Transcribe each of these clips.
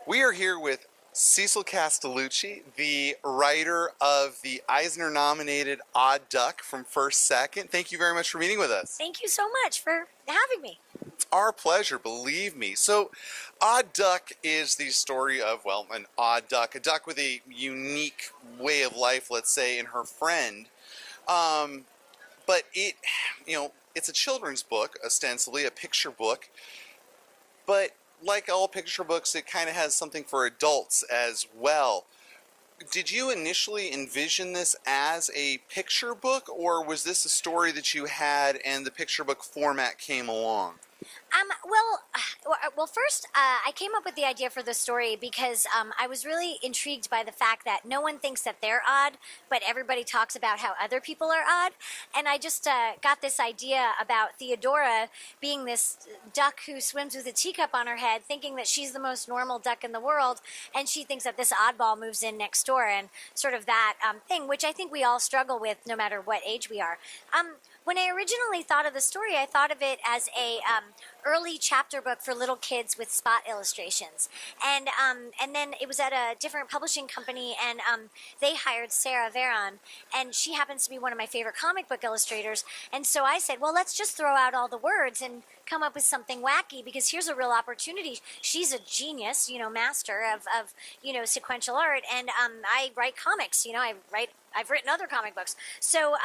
We are here with Cecil Castellucci, the writer of the Eisner-nominated Odd Duck from First Second. Thank you very much for meeting with us. Thank you so much for having me. It's our pleasure, believe me. So, Odd Duck is the story of, well, an odd duck, a duck with a unique way of life, let's say, and her friend. But it's a children's book, ostensibly, a picture book. But like all picture books, it kind of has something for adults as well. Did you initially envision this as a picture book, or was this a story that you had and the picture book format came along? First, I came up with the idea for the story because I was really intrigued by the fact that no one thinks that they're odd, but everybody talks about how other people are odd. And I just got this idea about Theodora being this duck who swims with a teacup on her head, thinking that she's the most normal duck in the world, and she thinks that this oddball moves in next door, and sort of that thing, which I think we all struggle with no matter what age we are. When I originally thought of the story, I thought of it as a early chapter book for little kids with spot illustrations, and then it was at a different publishing company, and they hired Sarah Varon, and she happens to be one of my favorite comic book illustrators, and so I said, well, let's just throw out all the words and come up with something wacky, because here's a real opportunity. She's a genius, master of sequential art, and I write comics. I've written other comic books. So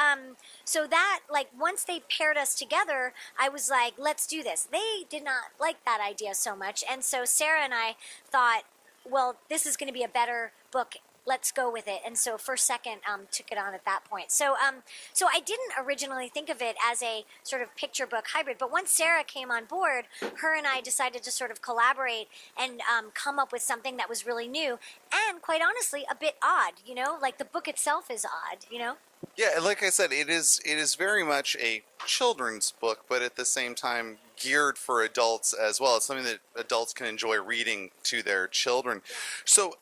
that, like, once they paired us together, I was like, let's do this. They did not like that idea so much, and so Sarah and I thought, well, this is going to be a better book. Let's go with it. And so First Second took it on at that point. So I didn't originally think of it as a sort of picture book hybrid, but once Sarah came on board, her and I decided to sort of collaborate and come up with something that was really new and, quite honestly, a bit odd. Like the book itself is odd. Yeah, and like I said, it is very much a children's book, but at the same time geared for adults as well. It's something that adults can enjoy reading to their children. So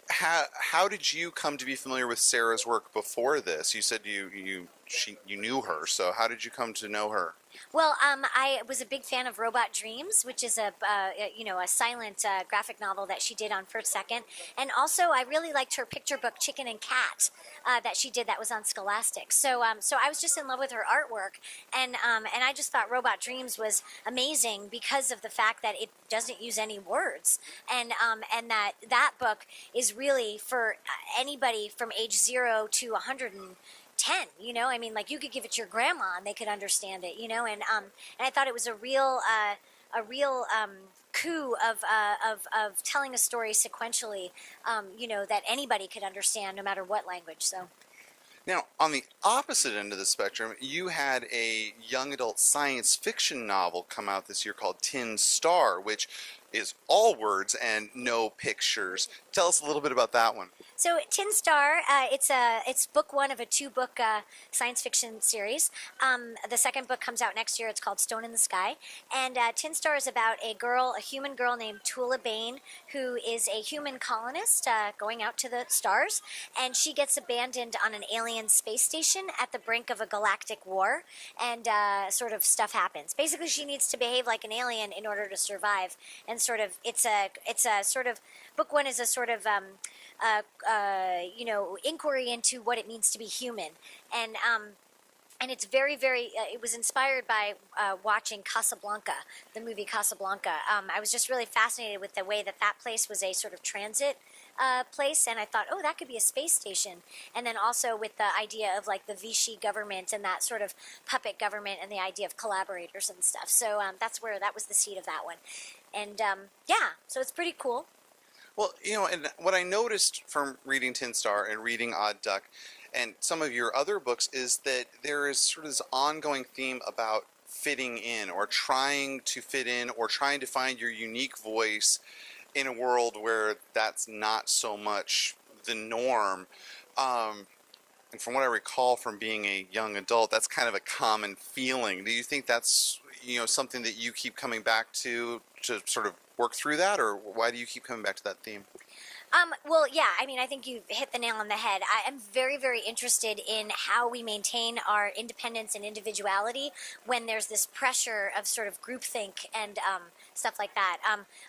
how did you come to be familiar with Sarah's work before this? You said you knew her, so how did you come to know her? Well, I was a big fan of Robot Dreams, which is a silent graphic novel that she did on First Second, and also I really liked her picture book Chicken and Cat that she did that was on Scholastic. So I was just in love with her artwork, and I just thought Robot Dreams was amazing because of the fact that it doesn't use any words, and that book is really for anybody from age 0 to 110. I mean, like, you could give it to your grandma and they could understand it, and I thought it was a real coup of telling a story sequentially, that anybody could understand no matter what language. So Now, on the opposite end of the spectrum, you had a young adult science fiction novel come out this year called Tin Star, which is all words and no pictures. Tell us a little bit about that one. So Tin Star, it's book one of a 2-book science fiction series. The second book comes out next year. It's called Stone in the Sky. And Tin Star is about a human girl named Tula Bane, who is a human colonist going out to the stars. And she gets abandoned on an alien space station at the brink of a galactic war. And sort of stuff happens. Basically, she needs to behave like an alien in order to survive. And sort of, it's a sort of, book one is a sort of inquiry into what it means to be human, and it's very, very. It was inspired by watching Casablanca, the movie Casablanca. I was just really fascinated with the way that place was a sort of transit place, and I thought, oh, that could be a space station. And then also with the idea of like the Vichy government and that sort of puppet government, and the idea of collaborators and stuff. So that was the seed of that one, and so it's pretty cool. Well, and what I noticed from reading Tin Star and reading Odd Duck and some of your other books is that there is sort of this ongoing theme about fitting in, or trying to fit in, or trying to find your unique voice in a world where that's not so much the norm. And from what I recall from being a young adult, that's kind of a common feeling. Do you think that's something that you keep coming back to sort of work through that, or why do you keep coming back to that theme? Well, yeah, I mean, I think you've hit the nail on the head. I am very, very interested in how we maintain our independence and individuality when there's this pressure of sort of groupthink and stuff like that.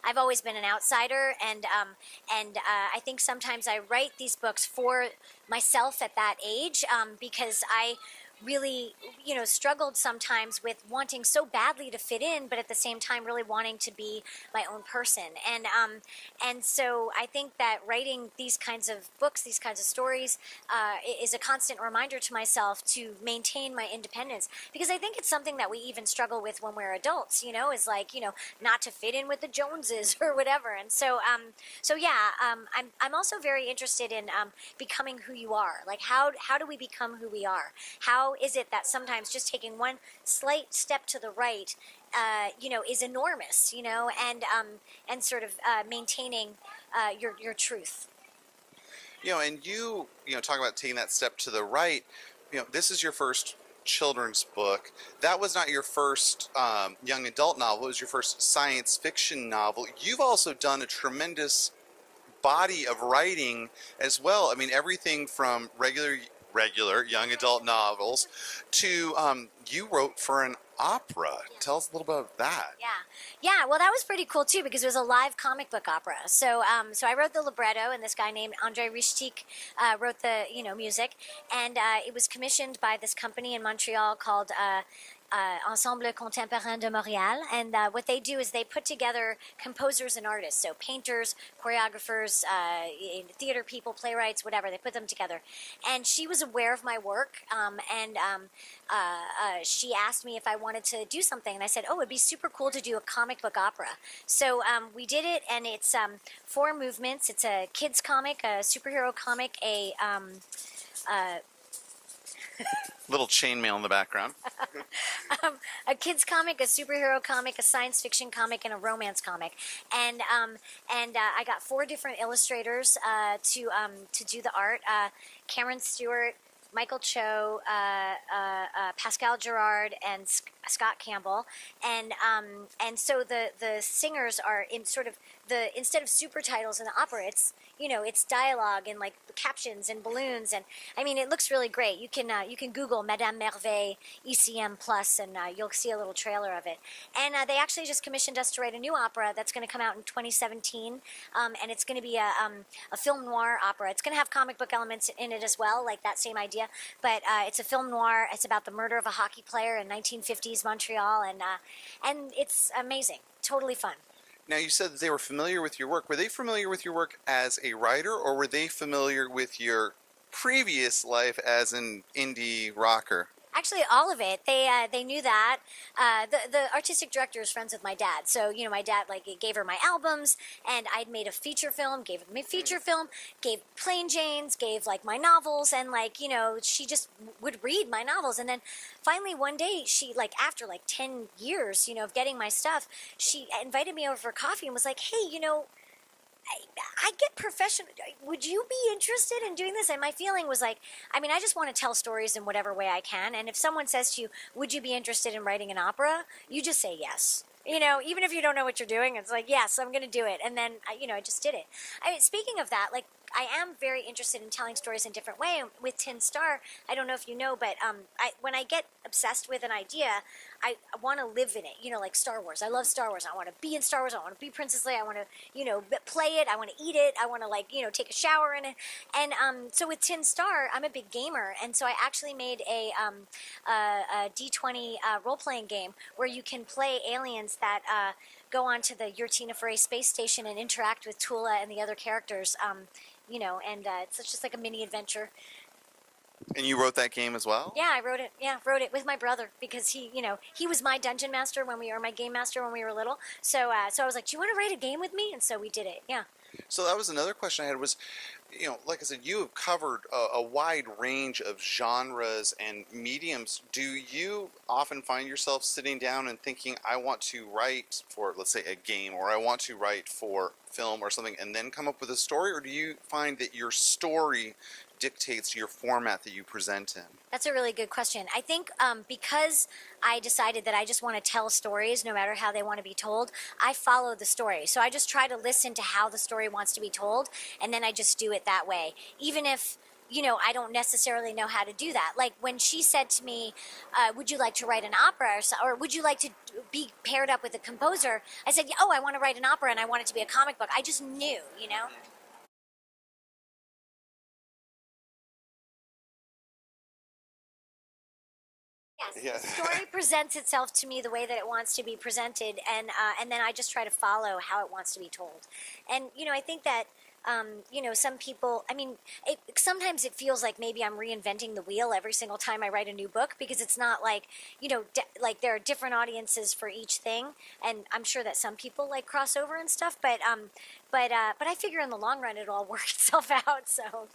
I've always been an outsider, and I think sometimes I write these books for myself at that age because I really struggled sometimes with wanting so badly to fit in, but at the same time really wanting to be my own person. And so I think that writing these kinds of books, these kinds of stories, is a constant reminder to myself to maintain my independence, because I think it's something that we even struggle with when we're adults, is like, not to fit in with the Joneses or whatever. And so yeah, I'm also very interested in becoming who you are. Like, how do we become who we are? How is it that sometimes just taking one slight step to the right, is enormous, and sort of maintaining your truth. And talk about taking that step to the right. This is your first children's book. That was not your first young adult novel. It was your first science fiction novel. You've also done a tremendous body of writing as well. I mean, everything from regular young adult novels to you wrote for an opera. Tell us a little bit about that. Yeah. Well, that was pretty cool too, because it was a live comic book opera. So I wrote the libretto, and this guy named André Richtik wrote the music, and it was commissioned by this company in Montreal called Ensemble Contemporain de Montréal, and what they do is they put together composers and artists, so painters, choreographers, theater people, playwrights, whatever. They put them together, and she was aware of my work, and she asked me if I wanted to do something, and I said, "Oh, it'd be super cool to do a comic book opera." So we did it, and it's 4 movements. It's a kids comic, a superhero comic, Little chainmail in the background. a kids comic, a superhero comic, a science fiction comic, and a romance comic. And I got 4 different illustrators to do the art. Cameron Stewart, Michael Cho, Pascal Gerard, and Scott Campbell, and so the singers are in sort of instead of super titles in the opera, it's dialogue and like captions and balloons, and I mean it looks really great. You can Google Madame Merveille ECM Plus, and you'll see a little trailer of it. And they actually just commissioned us to write a new opera that's going to come out in 2017, and it's going to be a film noir opera. It's going to have comic book elements in it as well, like that same idea, but it's a film noir. It's about the murder of a hockey player in 1950s Montreal, and it's amazing, totally fun. Now, you said that they were familiar with your work. Were they familiar with your work as a writer, or were they familiar with your previous life as an indie rocker? Actually, all of it. They knew that. The artistic director is friends with my dad, so my dad gave her my albums, and I'd made a feature film, gave her my feature film, gave Plain Jane's, gave my novels, and she just would read my novels, and then finally one day she after 10 years of getting my stuff, she invited me over for coffee and was like, "Hey, I get professional. Would you be interested in doing this?" And my feeling was I just want to tell stories in whatever way I can. And if someone says to you, "Would you be interested in writing an opera?" you just say yes. Even if you don't know what you're doing, it's yes, I'm going to do it. And then, I just did it. I mean, speaking of that, I am very interested in telling stories in a different way. With Tin Star, I don't know if you know, but when I get obsessed with an idea, I want to live in it. Like Star Wars. I love Star Wars. I want to be in Star Wars. I want to be Princess Leia. I want to, play it. I want to eat it. I want to, take a shower in it. And so with Tin Star, I'm a big gamer, and so I actually made a D20 role-playing game where you can play aliens that go onto the Yurtina space station and interact with Tula and the other characters. And it's just like a mini adventure. And you wrote that game as well? Yeah, I wrote it. Yeah, wrote it with my brother because he was my dungeon master my game master when we were little. So I was like, "Do you want to write a game with me?" And so we did it. Yeah. So that was another question I had was, like I said, you have covered a wide range of genres and mediums. Do you often find yourself sitting down and thinking, I want to write for, let's say, a game, or I want to write for film or something, and then come up with a story? Or do you find that your story dictates your format that you present in? That's a really good question. I think because I decided that I just want to tell stories no matter how they want to be told, I follow the story. So I just try to listen to how the story wants to be told, and then I just do it that way. Even if, I don't necessarily know how to do that. Like when she said to me, would you like to write an opera, or would you like to be paired up with a composer? I said, oh, I want to write an opera and I want it to be a comic book. I just knew. Yes, Yeah. the story presents itself to me the way that it wants to be presented, and then I just try to follow how it wants to be told. And I think that some people. I mean, sometimes it feels like maybe I'm reinventing the wheel every single time I write a new book because it's not like like there are different audiences for each thing, and I'm sure that some people like crossover and stuff, but I figure in the long run it'll all work itself out. So.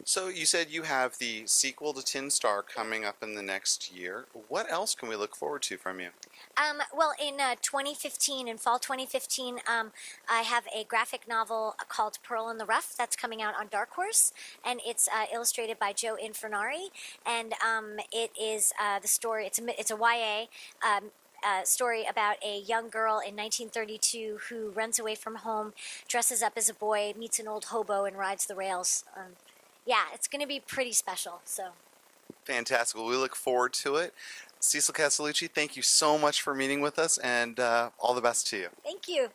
So you said you have the sequel to Tin Star coming up in the next year. What else can we look forward to from you? Well, in 2015, in fall 2015, I have a graphic novel called Pearl in the Rough that's coming out on Dark Horse, and it's illustrated by Joe Infernari, and it is the story. It's a YA. Story about a young girl in 1932 who runs away from home, dresses up as a boy, meets an old hobo, and rides the rails. Yeah, it's going to be pretty special. So. Fantastic. Well, we look forward to it. Cecil Castellucci, thank you so much for meeting with us, and all the best to you. Thank you.